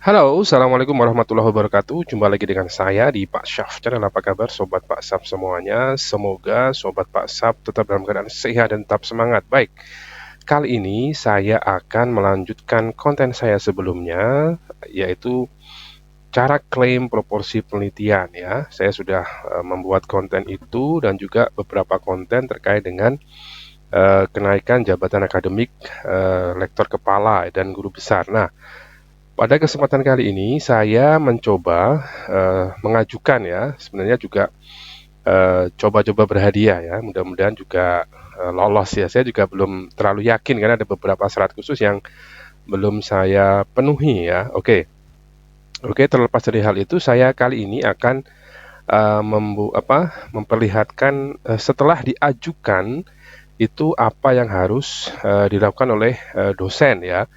Halo, Assalamualaikum warahmatullahi wabarakatuh. Jumpa lagi dengan saya di Pak Syaf Channel. Apa kabar Sobat Pak Syaf semuanya? Semoga Sobat Pak Syaf tetap dalam keadaan sehat dan tetap semangat. Baik, kali ini saya akan melanjutkan konten saya sebelumnya, yaitu cara klaim proporsi penelitian ya. Saya sudah membuat konten itu dan juga beberapa konten terkait dengan kenaikan jabatan akademik, lektor kepala dan guru besar. Nah, pada kesempatan kali ini saya mencoba mengajukan ya, sebenarnya juga coba-coba berhadiah ya, mudah-mudahan juga lolos ya. Saya juga belum terlalu yakin karena ada beberapa syarat khusus yang belum saya penuhi ya. Oke, terlepas dari hal itu, saya kali ini akan memperlihatkan setelah diajukan itu apa yang harus dilakukan oleh dosen ya.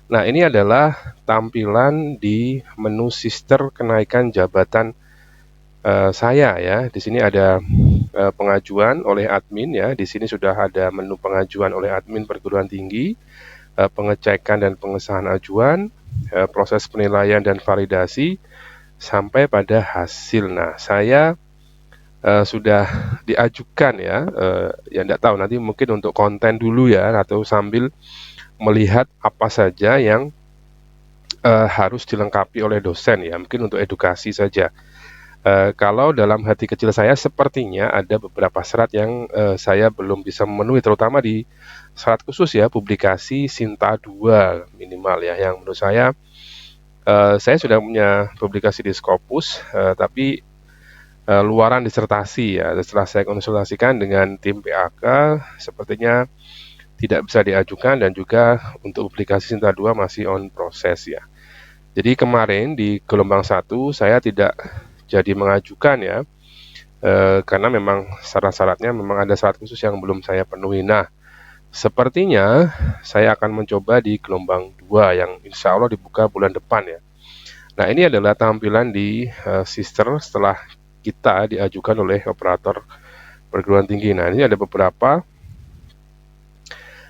Nah, ini adalah tampilan di menu sister kenaikan jabatan saya ya. Di sini ada pengajuan oleh admin ya. Di sini sudah ada menu pengajuan oleh admin perguruan tinggi, pengecekan dan pengesahan ajuan, proses penilaian dan validasi sampai pada hasil. Nah, saya sudah diajukan ya. Ya enggak tahu nanti mungkin untuk konten dulu ya atau sambil melihat apa saja yang harus dilengkapi oleh dosen ya, mungkin untuk edukasi saja. Kalau dalam hati kecil saya sepertinya ada beberapa syarat yang saya belum bisa memenuhi, terutama di syarat khusus ya, publikasi Sinta 2 minimal ya, yang menurut saya sudah punya publikasi di Scopus, tapi luaran disertasi ya. Setelah saya konsultasikan dengan tim PAK, sepertinya tidak bisa diajukan dan juga untuk publikasi Sinta 2 masih on proses ya. Jadi kemarin di gelombang 1 saya tidak jadi mengajukan ya, karena memang syarat-syaratnya memang ada syarat khusus yang belum saya penuhi. Nah, sepertinya saya akan mencoba di gelombang 2 yang insya Allah dibuka bulan depan ya. Nah, ini adalah tampilan di sister setelah kita diajukan oleh operator perguruan tinggi. Nah, ini ada beberapa.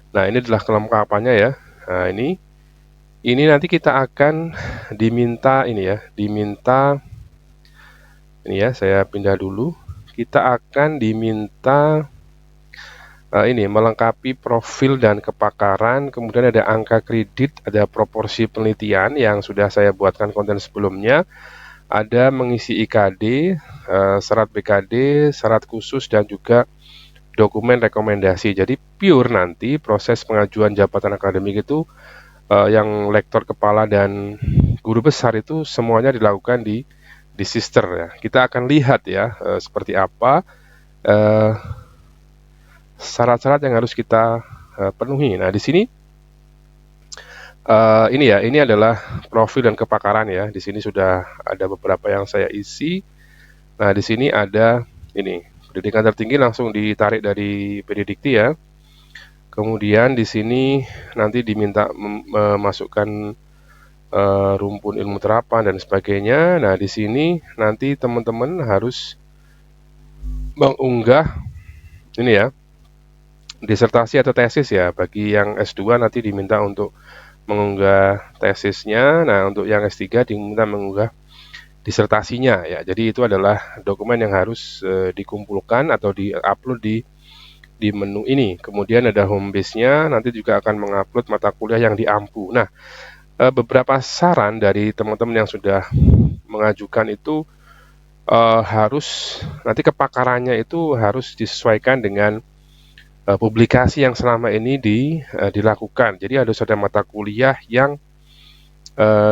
Nah, ini adalah kelengkapannya ya. Nah, ini nanti kita akan diminta ini ya, ini ya, saya pindah dulu. Kita akan diminta ini melengkapi profil dan kepakaran, kemudian ada angka kredit, ada proporsi penelitian yang sudah saya buatkan konten sebelumnya, ada mengisi IKD, syarat BKD, syarat khusus dan juga dokumen rekomendasi. Jadi pure nanti proses pengajuan jabatan akademik itu yang lektor kepala dan guru besar itu semuanya dilakukan di sister ya. Kita akan lihat ya seperti apa syarat-syarat yang harus kita penuhi. Nah, di sini ini adalah profil dan kepakaran ya. Di sini sudah ada beberapa yang saya isi. Nah, di sini ada ini pendidikan tertinggi langsung ditarik dari PDDikti ya. Kemudian di sini nanti diminta memasukkan rumpun ilmu terapan dan sebagainya. Nah, di sini nanti teman-teman harus mengunggah ini ya, disertasi atau tesis ya. Bagi yang S2 nanti diminta untuk mengunggah tesisnya. Nah, untuk yang S3 diminta mengunggah disertasinya ya. Jadi itu adalah dokumen yang harus dikumpulkan atau di-upload di menu ini. Kemudian ada home base-nya, nanti juga akan mengupload mata kuliah yang diampu. Nah, beberapa saran dari teman-teman yang sudah mengajukan itu harus nanti kepakarannya itu harus disesuaikan dengan publikasi yang selama ini dilakukan. Jadi harus ada mata kuliah yang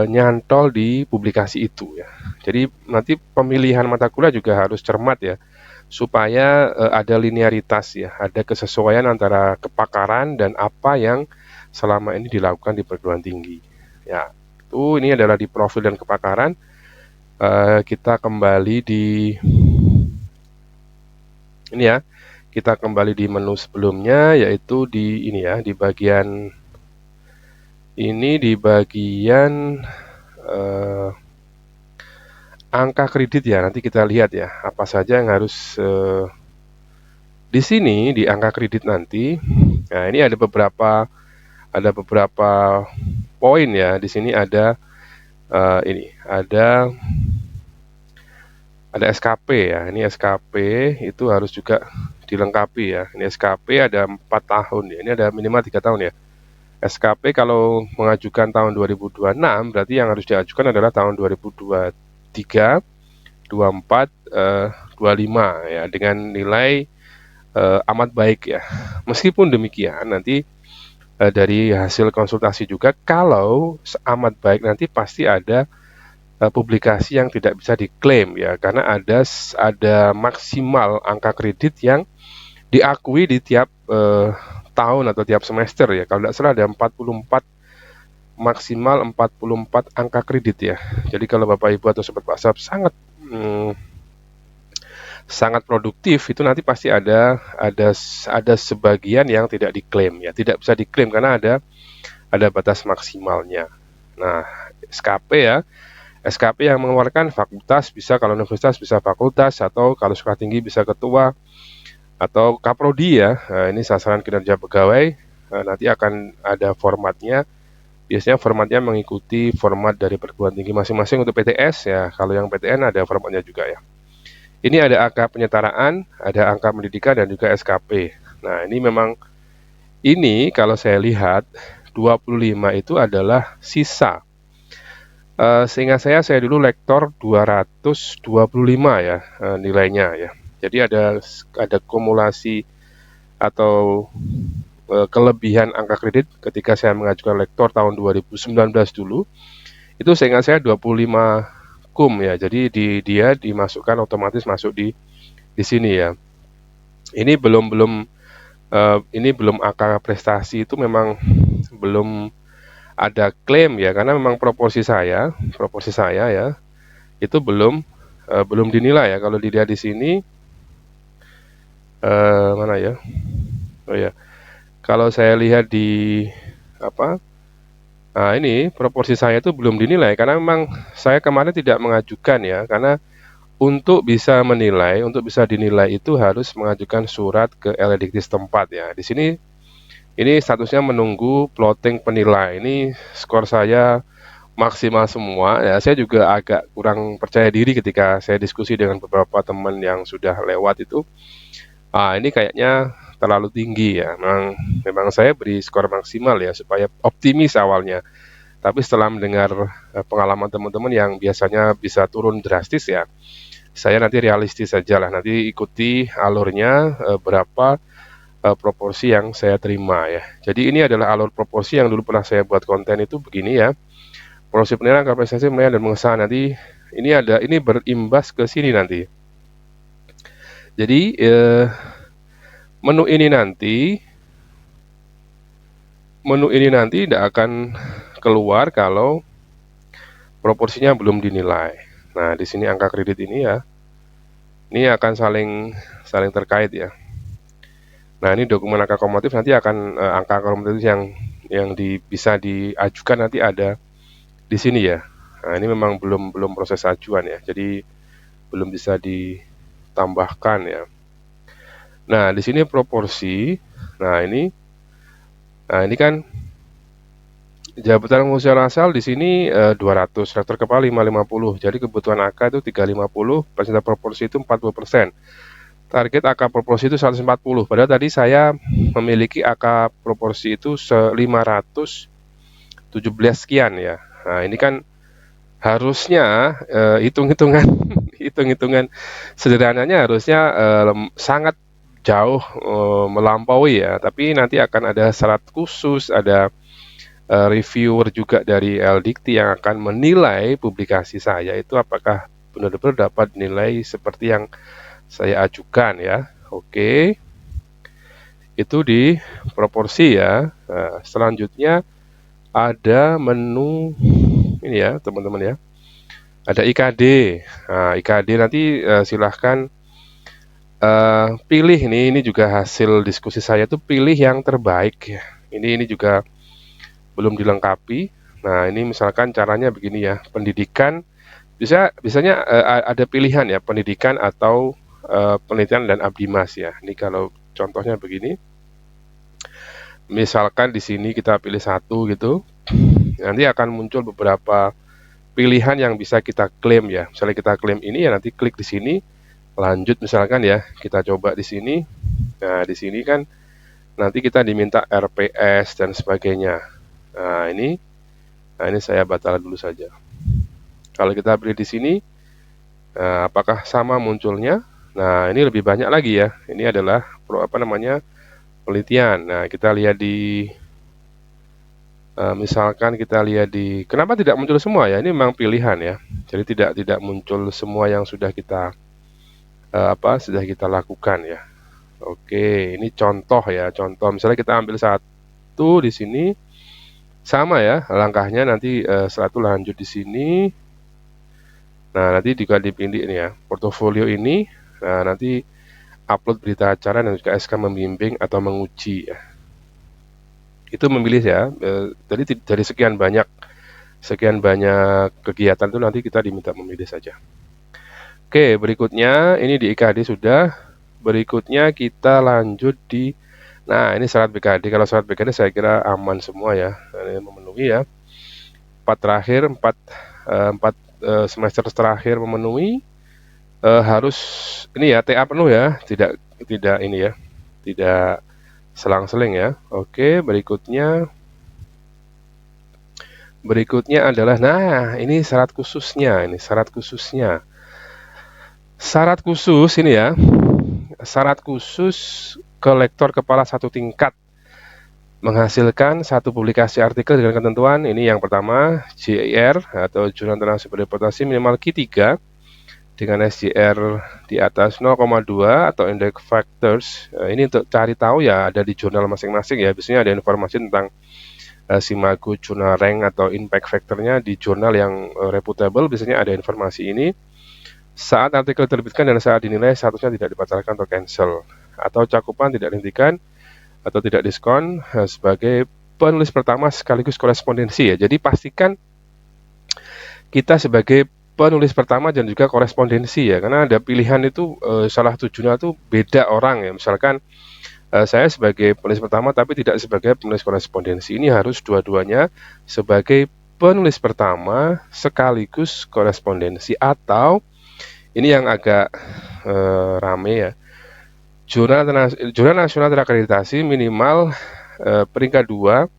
nyantol di publikasi itu ya. Jadi nanti pemilihan mata kuliah juga harus cermat ya, supaya ada linearitas ya, ada kesesuaian antara kepakaran dan apa yang selama ini dilakukan di perguruan tinggi. Ya, itu ini adalah di profil dan kepakaran. Kita kembali di ini ya, kita kembali di menu sebelumnya, yaitu di ini ya, di bagian ini di bagian angka kredit ya. Nanti kita lihat ya apa saja yang harus di sini di angka kredit nanti. Nah, ini ada beberapa poin ya. Di sini ada Ini ada SKP ya. Ini SKP itu harus juga dilengkapi ya. Ini SKP ada 4 tahun ya. Ini ada minimal 3 tahun ya. SKP kalau mengajukan tahun 2026 berarti yang harus diajukan adalah tahun 2023, 24, 25 ya, dengan nilai amat baik ya. Meskipun demikian nanti dari hasil konsultasi juga kalau amat baik nanti pasti ada publikasi yang tidak bisa diklaim ya, karena ada maksimal angka kredit yang diakui di tiap tahun atau tiap semester ya. Kalau tidak salah ada 44, maksimal 44 angka kredit ya. Jadi kalau Bapak Ibu atau Sobat WhatsApp sangat produktif, itu nanti pasti ada sebagian yang tidak diklaim ya, tidak bisa diklaim karena ada batas maksimalnya. Nah, SKP ya, SKP yang mengeluarkan fakultas bisa, kalau universitas bisa fakultas, atau kalau sekolah tinggi bisa ketua atau kaprodi ya. Nah, ini sasaran kinerja pegawai. Nanti akan ada formatnya. Biasanya formatnya mengikuti format dari perguruan tinggi masing-masing. Untuk PTS ya, kalau yang PTN ada formatnya juga ya. Ini ada angka penyetaraan, ada angka pendidikan, dan juga SKP. Nah, ini memang, ini kalau saya lihat 25 itu adalah sisa. Seingat saya dulu lektor 225 ya nilainya ya. Jadi ada kumulasi atau kelebihan angka kredit ketika saya mengajukan lektor tahun 2019 dulu. Itu seingat saya 25 kum ya. Jadi dia dimasukkan otomatis masuk di sini ya. Ini belum angka prestasi, itu memang belum ada klaim ya, karena memang proporsi saya ya itu belum dinilai ya. Kalau dilihat di sini mana ya? Oh ya. Kalau saya lihat di apa? Nah, ini proporsi saya itu belum dinilai karena memang saya kemarin tidak mengajukan ya, karena untuk bisa dinilai itu harus mengajukan surat ke LDikti setempat ya. Di sini ini statusnya menunggu plotting penilai. Ini skor saya maksimal semua ya. Saya juga agak kurang percaya diri ketika saya diskusi dengan beberapa teman yang sudah lewat itu. Ini kayaknya terlalu tinggi ya. Memang saya beri skor maksimal ya supaya optimis awalnya. Tapi setelah mendengar pengalaman teman-teman yang biasanya bisa turun drastis ya, saya nanti realistis saja lah. Nanti ikuti alurnya berapa proporsi yang saya terima ya. Jadi ini adalah alur proporsi yang dulu pernah saya buat konten itu begini ya. Proporsi penilaian, kapasitas penilaian, dan pengesahan. Nanti ini berimbas ke sini nanti. Jadi menu ini nanti tidak akan keluar kalau proporsinya belum dinilai. Nah, di sini angka kredit ini ya, ini akan saling terkait ya. Nah, ini dokumen angka akomodatif, nanti akan angka akomodatif yang bisa diajukan nanti ada di sini ya. Nah, ini memang belum proses ajuan ya, jadi belum bisa ditambahkan ya. Nah, di sini proporsi. Nah, ini kan jabatan fungsional asal di sini 200, rektor kepala 550. Jadi kebutuhan AK itu 350, persentase proporsi itu 40%. Target AK proporsi itu 140. Padahal tadi saya memiliki AK proporsi itu 517 sekian ya. Nah, ini kan harusnya hitung-hitungan hitung-hitungan sederhananya harusnya sangat jauh melampaui ya. Tapi nanti akan ada syarat khusus, ada reviewer juga dari LDikti yang akan menilai publikasi saya itu apakah benar-benar dapat nilai seperti yang saya ajukan ya. Oke, itu di proporsi ya. Nah, selanjutnya ada menu ini ya teman-teman ya, ada IKD. Nah, IKD nanti silahkan pilih. Ini juga hasil diskusi saya tuh, pilih yang terbaik ya. Ini juga belum dilengkapi. Nah, ini misalkan caranya begini ya, pendidikan biasanya ada pilihan ya, pendidikan atau penelitian dan abdimas ya. Ini kalau contohnya begini, misalkan di sini kita pilih satu gitu, nanti akan muncul beberapa pilihan yang bisa kita klaim ya. Misalnya kita klaim ini ya, nanti klik di sini, lanjut misalkan ya, kita coba di sini. Nah, di sini kan nanti kita diminta RPS dan sebagainya. Nah, ini saya batal dulu saja. Kalau kita pilih di sini, apakah sama munculnya? Nah, ini lebih banyak lagi ya. Ini adalah penelitian. Nah, kita lihat di misalkan kita lihat di kenapa tidak muncul semua ya? Ini memang pilihan ya. Jadi tidak muncul semua yang sudah kita lakukan ya. Oke, ini contoh ya, contoh. Misalnya kita ambil satu di sini, sama ya langkahnya. Nanti setelah itu lanjut di sini. Nah, nanti juga dipilih ini ya, portofolio ini. Nah, nanti upload berita acara dan juga SK membimbing atau menguji ya. Itu memilih ya. Jadi dari sekian banyak kegiatan itu nanti kita diminta memilih saja. Oke, berikutnya ini di IKD sudah. Berikutnya kita lanjut di, nah ini syarat BKD. Kalau syarat BKD saya kira aman semua ya, ini memenuhi ya. 4 semester terakhir memenuhi, harus ini ya TA penuh ya, tidak ini ya, tidak selang-seling ya. Oke, berikutnya adalah, nah ini syarat khususnya, syarat khusus ini ya, syarat khusus ke lektor kepala satu tingkat menghasilkan satu publikasi artikel dengan ketentuan ini. Yang pertama, JIR atau Jurnal Internasional Reputasi minimal Q3 dengan SJR di atas 0,2 atau index factors. Ini untuk cari tahu ya, ada di jurnal masing-masing ya. Biasanya ada informasi tentang Simago Jurnal Rank atau impact factornya di jurnal yang reputable. Biasanya ada informasi ini. Saat artikel diterbitkan dan saat dinilai, statusnya tidak dibatalkan atau cancel, atau cakupan tidak dihentikan atau tidak diskon sebagai penulis pertama sekaligus korespondensi ya. Jadi pastikan kita sebagai penulis pertama dan juga korespondensi ya, karena ada pilihan itu salah satu jurnal itu beda orang ya. Misalkan saya sebagai penulis pertama tapi tidak sebagai penulis korespondensi. Ini harus dua-duanya sebagai penulis pertama sekaligus korespondensi. Atau ini yang agak rame ya, Jurnal Nasional Terakreditasi minimal peringkat 2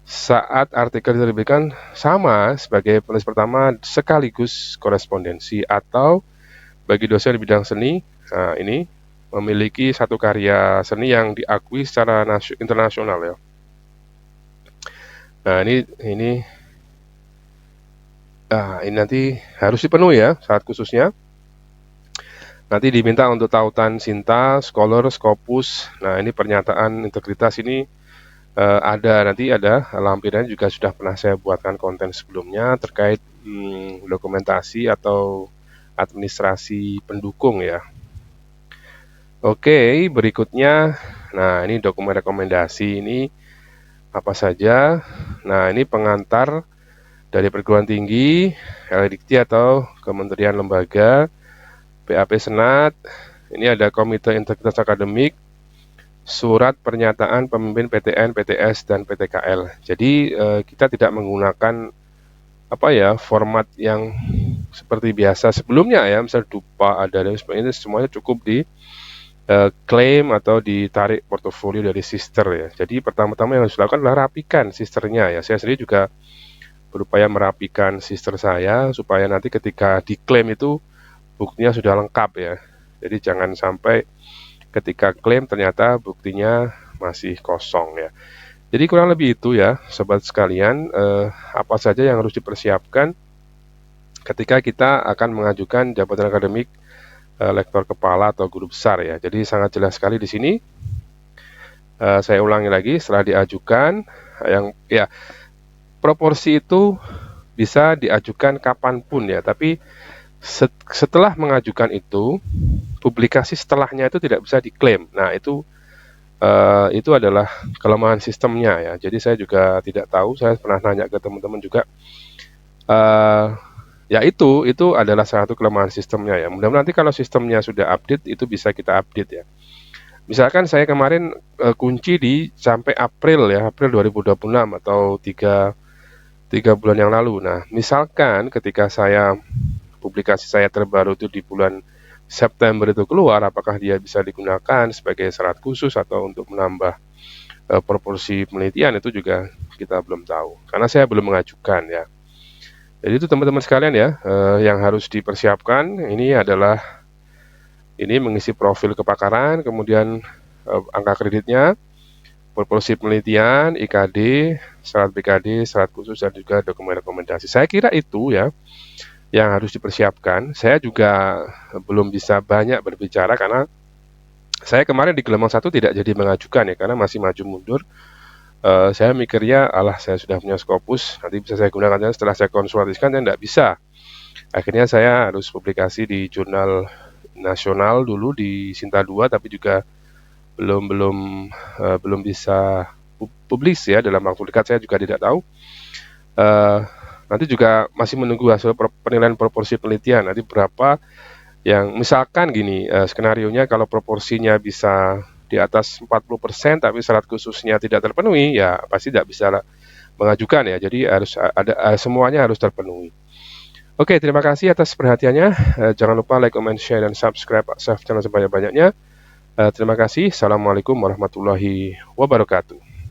saat artikel diterbitkan sama sebagai penulis pertama sekaligus korespondensi. Atau bagi dosen di bidang seni, nah ini memiliki satu karya seni yang diakui secara internasional ya. Nah ini nanti harus dipenuhi ya syarat khususnya. Nanti diminta untuk tautan Sinta, Scholar, Scopus. Nah, ini pernyataan integritas ini nanti ada lampirannya juga, sudah pernah saya buatkan konten sebelumnya terkait dokumentasi atau administrasi pendukung ya. Oke, berikutnya, nah ini dokumen rekomendasi ini apa saja. Nah, ini pengantar dari perguruan tinggi, LDikti atau kementerian lembaga, PAP Senat, ini ada Komite Integritas Akademik, surat pernyataan pemimpin PTN, PTS, dan PTKL. Jadi kita tidak menggunakan format yang seperti biasa sebelumnya ya, misal dupa ada dan sebagainya. Semuanya cukup di klaim atau ditarik portofolio dari sister ya. Jadi pertama-tama yang harus dilakukan adalah rapikan sisternya ya. Saya sendiri juga berupaya merapikan sister saya supaya nanti ketika diklaim itu buktinya sudah lengkap ya. Jadi jangan sampai ketika klaim ternyata buktinya masih kosong ya. Jadi kurang lebih itu ya sobat sekalian, apa saja yang harus dipersiapkan ketika kita akan mengajukan jabatan akademik lektor kepala atau guru besar ya. Jadi sangat jelas sekali di sini. Saya ulangi lagi, setelah diajukan proporsi itu bisa diajukan kapanpun ya, tapi setelah mengajukan itu, publikasi setelahnya itu tidak bisa diklaim. Nah, itu adalah kelemahan sistemnya ya. Jadi saya juga tidak tahu, saya pernah nanya ke teman-teman juga. Ya itu adalah salah satu kelemahan sistemnya ya. Mudah-mudahan nanti kalau sistemnya sudah update, itu bisa kita update ya. Misalkan saya kemarin kunci sampai April 2026 atau 3 3 bulan yang lalu. Nah, misalkan ketika publikasi saya terbaru itu di bulan September itu keluar, apakah dia bisa digunakan sebagai syarat khusus atau untuk menambah proporsi penelitian, itu juga kita belum tahu, karena saya belum mengajukan ya. Jadi itu teman-teman sekalian ya, yang harus dipersiapkan ini adalah mengisi profil kepakaran, kemudian angka kreditnya, proporsi penelitian, IKD, syarat BKD, syarat khusus, dan juga dokumen rekomendasi. Saya kira itu ya yang harus dipersiapkan. Saya juga belum bisa banyak berbicara karena saya kemarin di gelombang 1 tidak jadi mengajukan ya, karena masih maju mundur. Saya mikirnya, saya sudah punya Scopus, nanti bisa saya gunakan. Setelah saya konsultasikan, saya tidak bisa. Akhirnya saya harus publikasi di jurnal nasional dulu di Sinta 2, tapi juga belum bisa publis ya dalam waktu dekat. Saya juga tidak tahu. Nanti juga masih menunggu hasil penilaian proporsi penelitian. Nanti berapa yang misalkan gini, skenarionya kalau proporsinya bisa di atas 40% tapi syarat khususnya tidak terpenuhi, ya pasti tidak bisa mengajukan ya. Jadi harus ada, semuanya harus terpenuhi. Oke, terima kasih atas perhatiannya. Jangan lupa like, comment, share, dan subscribe channel sebanyak-banyaknya. Terima kasih. Assalamualaikum warahmatullahi wabarakatuh.